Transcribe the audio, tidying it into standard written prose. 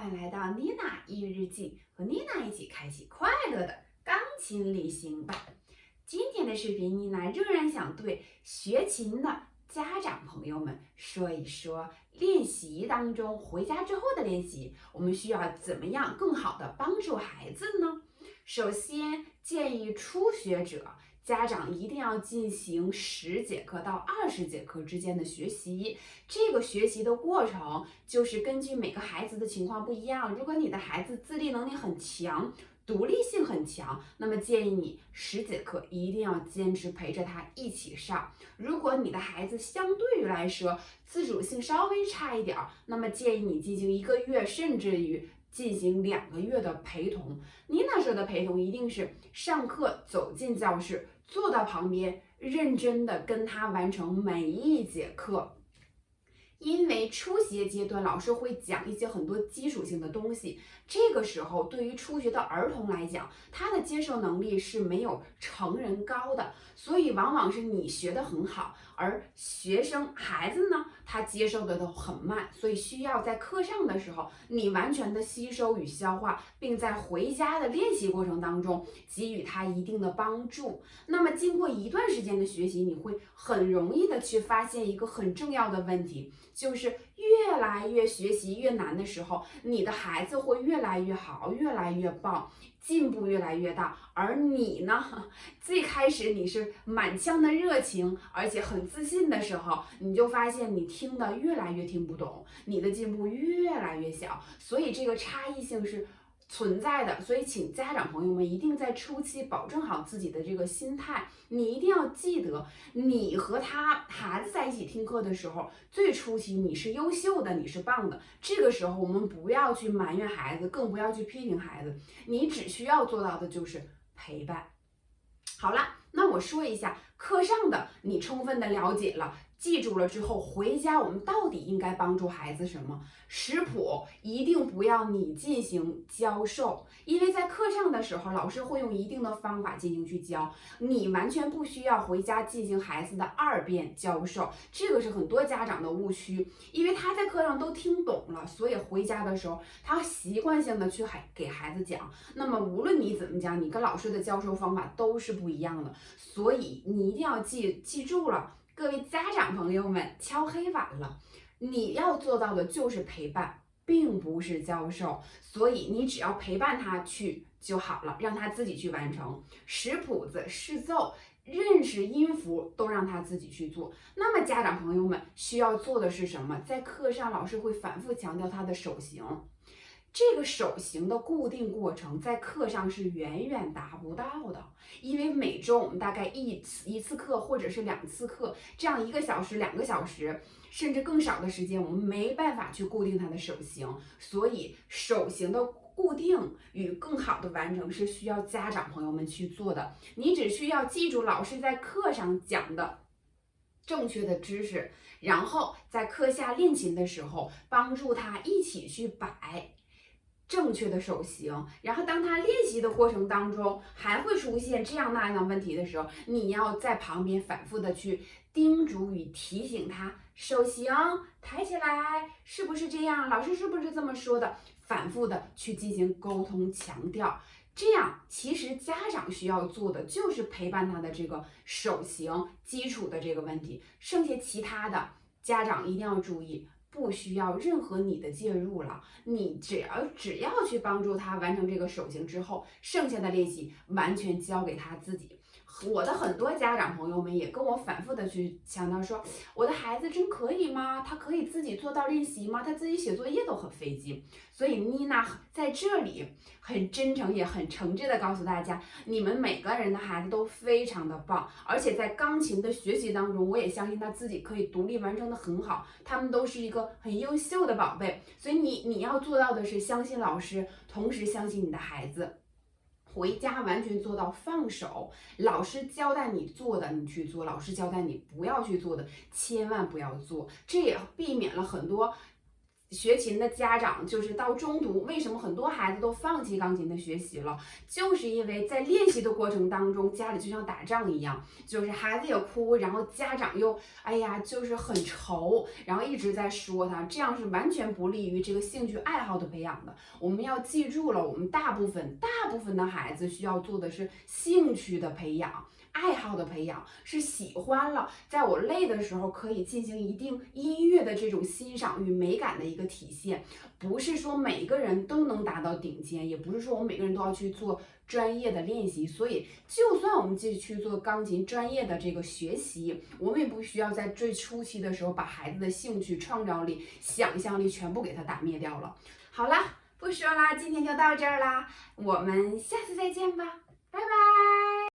欢迎来到妮娜音乐日记，和妮娜一起开启快乐的钢琴旅行吧。今天的视频，妮娜仍然想对学琴的家长朋友们说一说，练习当中回家之后的练习，我们需要怎么样更好的帮助孩子呢？首先，建议初学者家长一定要进行10节课到20节课之间的学习。这个学习的过程就是根据每个孩子的情况不一样。如果你的孩子自立能力很强，独立性很强，那么建议你10节课一定要坚持陪着他一起上。如果你的孩子相对于来说自主性稍微差一点，那么建议你进行1个月，甚至于进行2个月的陪同。妮娜说的陪同一定是上课走进教室，坐到旁边，认真的跟他完成每一节课。因为初学阶段老师会讲一些很多基础性的东西，这个时候对于初学的儿童来讲，他的接受能力是没有成人高的，所以往往是你学得很好，而孩子呢，他接受的都很慢，所以需要在课上的时候你完全的吸收与消化，并在回家的练习过程当中给予他一定的帮助。那么经过一段时间的学习，你会很容易的去发现一个很重要的问题，就是越来越学习越难的时候，你的孩子会越来越好，越来越棒，进步越来越大，而你呢，最开始你是满腔的热情，而且很自信的时候，你就发现你听的越来越听不懂，你的进步越来越小，所以这个差异性是存在的。所以请家长朋友们一定在初期保证好自己的这个心态，你一定要记得，你和孩子在一起听课的时候，最初期你是优秀的，你是棒的，这个时候我们不要去埋怨孩子，更不要去批评孩子，你只需要做到的就是陪伴。好了，那我说一下课上的你充分的了解了，记住了之后，回家我们到底应该帮助孩子什么？识谱一定不要你进行教授，因为在课上的时候，老师会用一定的方法进行去教，你完全不需要回家进行孩子的2遍教授，这个是很多家长的误区，因为他在课上都听懂了，所以回家的时候他习惯性的去给孩子讲，那么无论你怎么讲，你跟老师的教授方法都是不一样的，所以你一定要记住了。各位家长朋友们，敲黑板了，你要做到的就是陪伴，并不是教授，所以你只要陪伴他去就好了，让他自己去完成，识谱子、识奏、认识音符都让他自己去做。那么家长朋友们需要做的是什么？在课上老师会反复强调他的手型。这个手型的固定过程在课上是远远达不到的，因为每周我们大概一次课或者是2次课，这样1个小时、2个小时，甚至更少的时间，我们没办法去固定它的手型，所以手型的固定与更好的完成是需要家长朋友们去做的。你只需要记住老师在课上讲的正确的知识，然后在课下练琴的时候，帮助他一起去摆正确的手型，然后当他练习的过程当中还会出现这样那样的问题的时候，你要在旁边反复的去叮嘱与提醒他，手型抬起来，是不是这样？老师是不是这么说的？反复的去进行沟通强调，这样其实家长需要做的就是陪伴他的这个手型基础的这个问题，剩下其他的家长一定要注意。不需要任何你的介入了，你只要去帮助他完成这个手型之后，剩下的练习完全交给他自己。我的很多家长朋友们也跟我反复的去强调说，我的孩子真可以吗？他可以自己做到练习吗？他自己写作业都很费劲。所以妮娜在这里很真诚也很诚挚的告诉大家，你们每个人的孩子都非常的棒，而且在钢琴的学习当中，我也相信他自己可以独立完成的很好，他们都是一个很优秀的宝贝。所以你要做到的是相信老师，同时相信你的孩子。回家完全做到放手，老师交代你做的你去做，老师交代你不要去做的千万不要做，这也避免了很多学琴的家长就是到中途，为什么很多孩子都放弃钢琴的学习了？就是因为在练习的过程当中，家里就像打仗一样，就是孩子也哭，然后家长又哎呀就是很愁，然后一直在说他，这样是完全不利于这个兴趣爱好的培养的。我们要记住了，我们大部分的孩子需要做的是兴趣的培养。爱好的培养是喜欢了，在我累的时候可以进行一定音乐的这种欣赏与美感的一个体现，不是说每个人都能达到顶尖，也不是说我们每个人都要去做专业的练习，所以就算我们继续去做钢琴专业的这个学习，我们也不需要在最初期的时候把孩子的兴趣、创造力、想象力全部给他打灭掉了。好啦，不说啦，今天就到这儿啦，我们下次再见吧，拜拜。